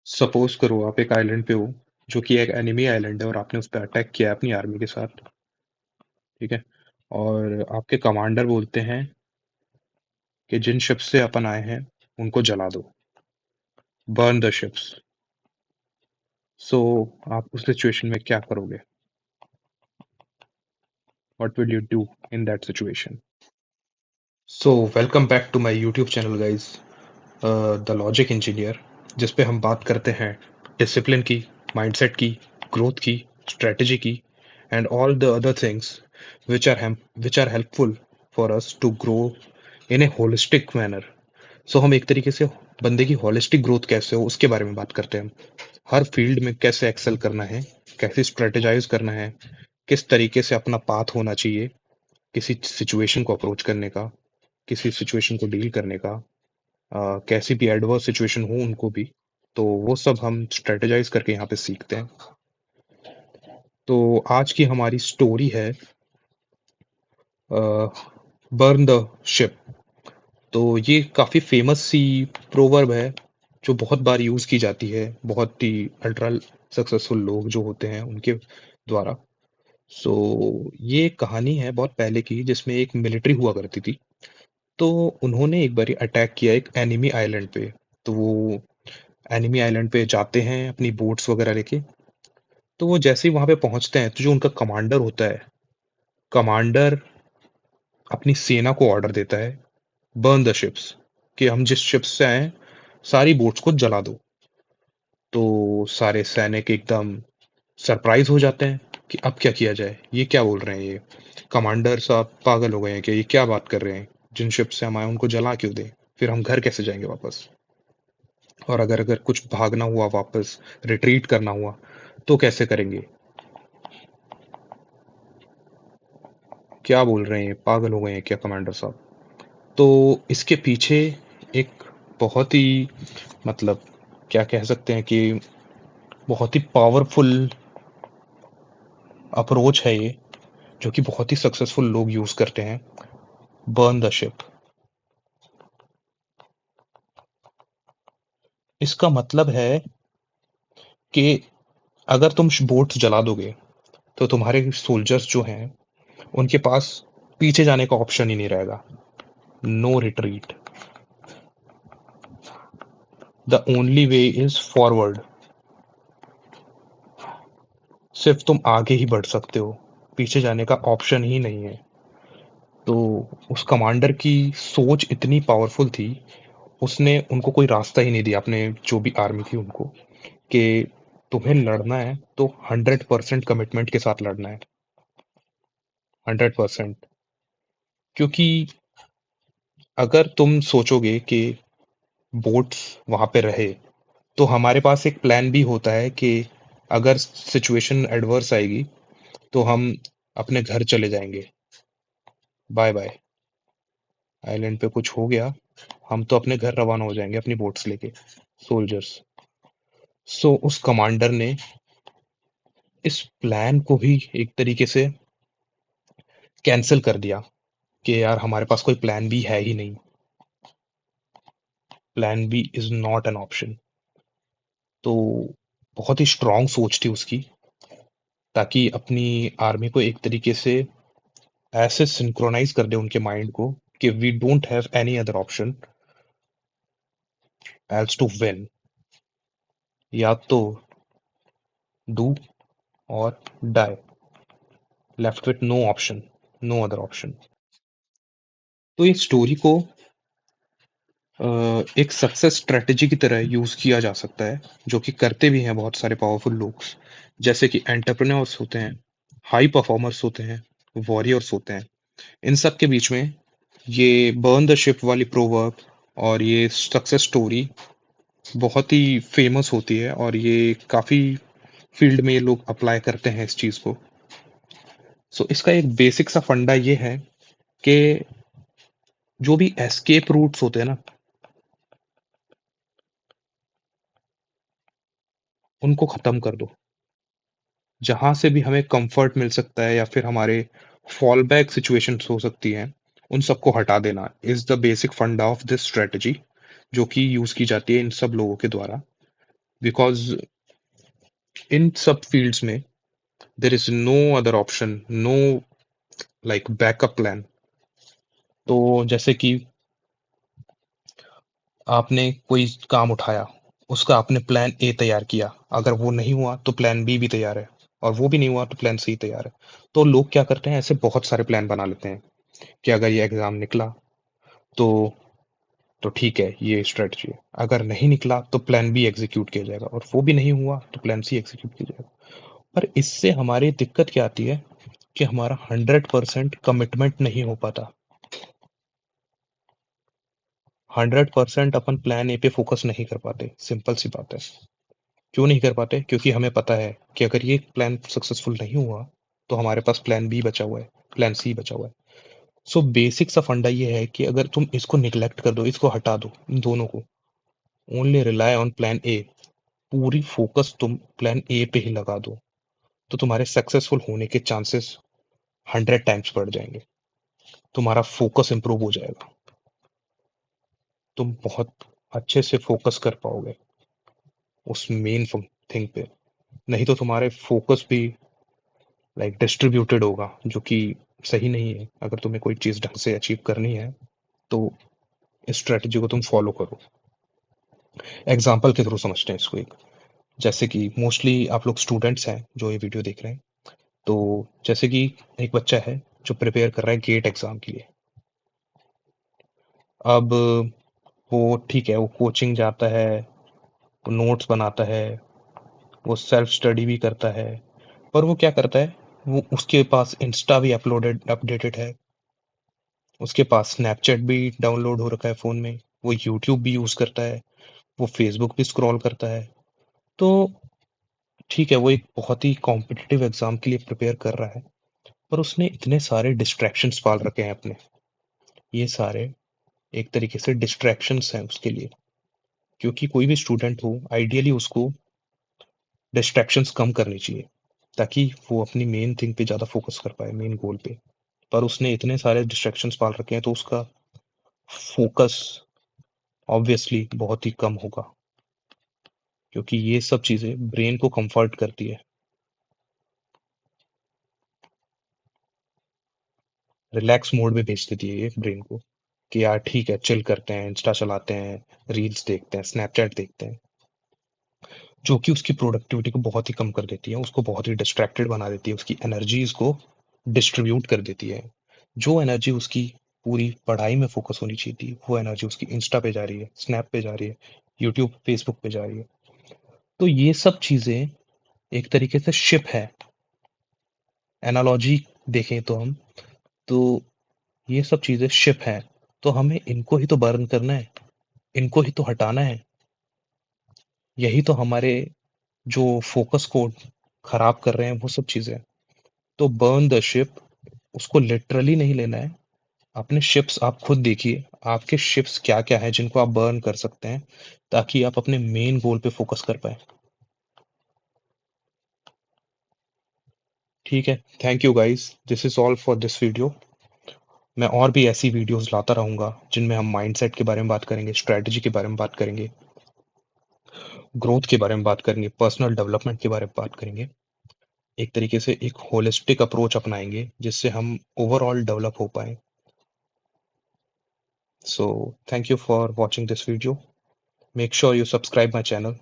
Suppose करो आप एक आइलैंड पे हो जो कि एक एनिमी आइलैंड है और आपने उस पर अटैक किया है अपनी आर्मी के साथ। ठीक है। और आपके कमांडर बोलते हैं कि जिन शिप्स से अपन आए हैं उनको जला दो, बर्न द शिप्स। सो आप उस सिचुएशन में क्या करोगे? What will you do in that situation? So welcome back to my YouTube channel guys, the logic engineer, जिस पे हम बात करते हैं डिसिप्लिन की, माइंडसेट की, ग्रोथ की, स्ट्रेटजी की and all the other things which are helpful for us to grow in a holistic manner. सो हम एक तरीके से बंदे की होलिस्टिक ग्रोथ कैसे हो उसके बारे में बात करते हैं। हर फील्ड में कैसे एक्सेल करना है, कैसे स्ट्रेटेजाइज करना है, किस तरीके से अपना पाथ होना चाहिए किसी सिचुएशन को अप्रोच करने का, किसी सिचुएशन को डील करने का, कैसी भी एडवर्स सिचुएशन हो उनको भी। तो वो सब हम स्ट्रेटेजाइज करके यहाँ पे सीखते हैं। तो आज की हमारी स्टोरी है बर्न द शिप। तो ये काफी फेमस सी प्रोवर्ब है जो बहुत बार यूज की जाती है, बहुत ही अल्ट्रा सक्सेसफुल लोग जो होते हैं उनके द्वारा। सो ये कहानी है बहुत पहले की जिसमें एक मिलिट्री हुआ करती थी। तो उन्होंने एक बारी अटैक किया एक एनिमी आइलैंड पे। तो वो एनिमी आइलैंड पे जाते हैं अपनी बोट्स वगैरह लेके। तो वो जैसे ही वहां पे पहुंचते हैं तो जो उनका कमांडर होता है, कमांडर अपनी सेना को ऑर्डर देता है, बर्न द शिप्स, कि हम जिस शिप्स से आए हैं सारी बोट्स को जला दो। तो सारे सैनिक एकदम सरप्राइज हो जाते हैं कि अब क्या किया जाए, ये क्या बोल रहे हैं, ये कमांडर साहब पागल हो गए हैं कि ये क्या बात कर रहे हैं, जिन शिप से हम आए उनको जला क्यों दें, फिर हम घर कैसे जाएंगे वापस, और अगर अगर कुछ भागना हुआ वापस, रिट्रीट करना हुआ तो कैसे करेंगे, क्या बोल रहे हैं, पागल हो गए हैं क्या कमांडर साहब। तो इसके पीछे एक बहुत ही, मतलब क्या कह सकते हैं कि बहुत ही पावरफुल अप्रोच है ये, जो कि बहुत ही सक्सेसफुल लोग यूज करते हैं, बर्न द शिप। इसका मतलब है कि अगर तुम बोट्स जला दोगे तो तुम्हारे सोल्जर्स जो हैं उनके पास पीछे जाने का ऑप्शन ही नहीं रहेगा। No retreat, the only way is forward. सिर्फ तुम आगे ही बढ़ सकते हो, पीछे जाने का ऑप्शन ही नहीं है। तो उस कमांडर की सोच इतनी पावरफुल थी, उसने उनको कोई रास्ता ही नहीं दिया, अपने जो भी आर्मी थी उनको, कि तुम्हें लड़ना है तो 100% कमिटमेंट के साथ लड़ना है, 100%। क्योंकि अगर तुम सोचोगे कि बोट्स वहां पे रहे तो हमारे पास एक प्लान भी होता है कि अगर सिचुएशन एडवर्स आएगी तो हम अपने घर चले जाएंगे, बाय बाय, आइलैंड पे कुछ हो गया हम तो अपने घर रवाना हो जाएंगे अपनी बोट्स लेके, सोल्जर्स। सो उस कमांडर ने इस प्लान को भी एक तरीके से कैंसिल कर दिया कि यार हमारे पास कोई प्लान बी है ही नहीं, plan B is not an option. तो बहुत ही स्ट्रांग सोच थी उसकी, ताकि अपनी आर्मी को एक तरीके से ऐसे सिंक्रोनाइज कर दे उनके माइंड को कि we don't have any other option else to win, या तो डू और die, left with no option, no other option. तो इस स्टोरी को एक सक्सेस स्ट्रेटेजी की तरह यूज किया जा सकता है, जो कि करते भी हैं बहुत सारे पावरफुल लोग, जैसे कि एंटरप्रेन्योर्स होते हैं, हाई परफॉर्मर्स होते हैं, वॉरियर्स होते हैं। इन सब के बीच में ये बर्न द शिप वाली प्रोवर्ब और ये सक्सेस स्टोरी बहुत ही फेमस होती है, और ये काफी फील्ड में ये लोग अप्लाई करते हैं इस चीज को। सो इसका एक बेसिक सा फंडा ये है कि जो भी एस्केप रूट्स होते हैं ना, उनको खत्म कर दो। जहां से भी हमें कंफर्ट मिल सकता है या फिर हमारे फॉल बैक सिचुएशंस हो सकती हैं, उन सबको हटा देना इज द बेसिक फंडा ऑफ दिस स्ट्रेटजी, जो कि यूज की जाती है इन सब लोगों के द्वारा, बिकॉज इन सब फील्ड्स में there is no other option, no like backup plan. तो जैसे कि आपने कोई काम उठाया, उसका आपने प्लान ए तैयार किया, अगर वो नहीं हुआ तो प्लान बी भी तैयार है, और वो भी नहीं हुआ तो प्लान सी तैयार है। तो लोग क्या करते हैं, ऐसे बहुत सारे प्लान बना लेते हैं कि अगर ये एग्जाम निकला तो तो ठीक है, ये स्ट्रेटजी है। अगर नहीं निकला तो प्लान बी एग्जीक्यूट किया जाएगा, और वो भी नहीं हुआ तो प्लान सी एग्जीक्यूट किया जाएगा। पर इससे हमारी दिक्कत क्या आती है कि हमारा 100% कमिटमेंट नहीं हो पाता। 100% अपन प्लान ए पे फोकस नहीं कर पाते, सिंपल सी बात है। क्यों नहीं कर पाते? क्योंकि हमें पता है कि अगर ये प्लान सक्सेसफुल नहीं हुआ तो हमारे पास प्लान बी बचा हुआ है, प्लान सी बचा हुआ है। सो बेसिक सा फंडा ये है कि अगर तुम इसको निग्लेक्ट कर दो, इसको हटा दो, इन दोनों को, only rely on plan A, पूरी फोकस तुम प्लान ए पे ही लगा दो, तो तुम्हारे सक्सेसफुल होने के चांसेस 100 टाइम्स बढ़ जाएंगे। तुम्हारा फोकस इंप्रूव हो जाएगा, तुम बहुत अच्छे से फोकस कर पाओगे उस मेन थिंग पे। नहीं तो तुम्हारे फोकस भी लाइक डिस्ट्रीब्यूटेड होगा, जो कि सही नहीं है। अगर तुम्हें कोई चीज ढंग से अचीव करनी है तो इस स्ट्रेटजी को तुम फॉलो करो। एग्जाम्पल के थ्रू समझते हैं इसको एक। जैसे कि मोस्टली आप लोग स्टूडेंट्स हैं जो ये वीडियो देख रहे हैं, तो जैसे कि एक बच्चा है जो प्रिपेयर कर रहा है गेट एग्जाम के लिए। अब वो ठीक है, वो कोचिंग जाता है, वो नोट्स बनाता है, वो सेल्फ स्टडी भी करता है, पर वो क्या करता है, वो उसके पास इंस्टा भी अपलोडेड अपडेटेड है, उसके पास स्नैपचैट भी डाउनलोड हो रखा है फ़ोन में, वो यूट्यूब भी यूज़ करता है, वो फेसबुक भी स्क्रॉल करता है। तो ठीक है, वो एक बहुत ही कॉम्पिटिटिव एग्जाम के लिए प्रिपेयर कर रहा है, पर उसने इतने सारे डिस्ट्रैक्शंस पाल रखे हैं अपने। ये सारे एक तरीके से डिस्ट्रैक्शंस हैं उसके लिए। क्योंकि कोई भी स्टूडेंट हो, आइडियली उसको डिस्ट्रैक्शंस कम करनी चाहिए, ताकि वो अपनी मेन थिंग पे ज़्यादा फोकस कर पाए, मेन गोल पे। पर उसने इतने सारे डिस्ट्रैक्शंस पाल रखे हैं, तो उसका फोकस ऑब्वियसली बहुत ही कम होगा, क्योंकि ये सब चीज़ें ब्रेन को कंफर्ट करती है, रिलैक्स मोड में भेज देती है ये ब्रेन को, कि यार ठीक है, चिल करते हैं, इंस्टा चलाते हैं, रील्स देखते हैं, स्नैपचैट देखते हैं, जो कि उसकी प्रोडक्टिविटी को बहुत ही कम कर देती है, उसको बहुत ही डिस्ट्रैक्टेड बना देती है, उसकी एनर्जीज को डिस्ट्रीब्यूट कर देती है। जो एनर्जी उसकी पूरी पढ़ाई में फोकस होनी चाहिए थी, वो एनर्जी उसकी इंस्टा पे जा रही है, स्नैप पे जा रही है, यूट्यूब फेसबुक पे जा रही है। तो ये सब चीजें एक तरीके से शिप है। एनालॉजी देखें तो हम, तो ये सब चीजें शिप हैं, तो हमें इनको ही तो बर्न करना है, इनको ही तो हटाना है। यही तो हमारे जो फोकस को खराब कर रहे हैं वो सब चीजें। तो बर्न द शिप, उसको लिटरली नहीं लेना है। अपने शिप्स आप खुद देखिए, आपके शिप्स क्या क्या हैं जिनको आप बर्न कर सकते हैं, ताकि आप अपने मेन गोल पे फोकस कर पाए। ठीक है, thank you guys, this is all for this video. मैं और भी ऐसी वीडियोस लाता रहूंगा जिनमें हम माइंडसेट के बारे में बात करेंगे, स्ट्रेटजी के बारे में बात करेंगे, ग्रोथ के बारे में बात करेंगे, पर्सनल डेवलपमेंट के बारे में बात करेंगे। एक तरीके से एक होलिस्टिक अप्रोच अपनाएंगे जिससे हम ओवरऑल डेवलप हो पाए। So thank you for watching this video. Make sure you subscribe my channel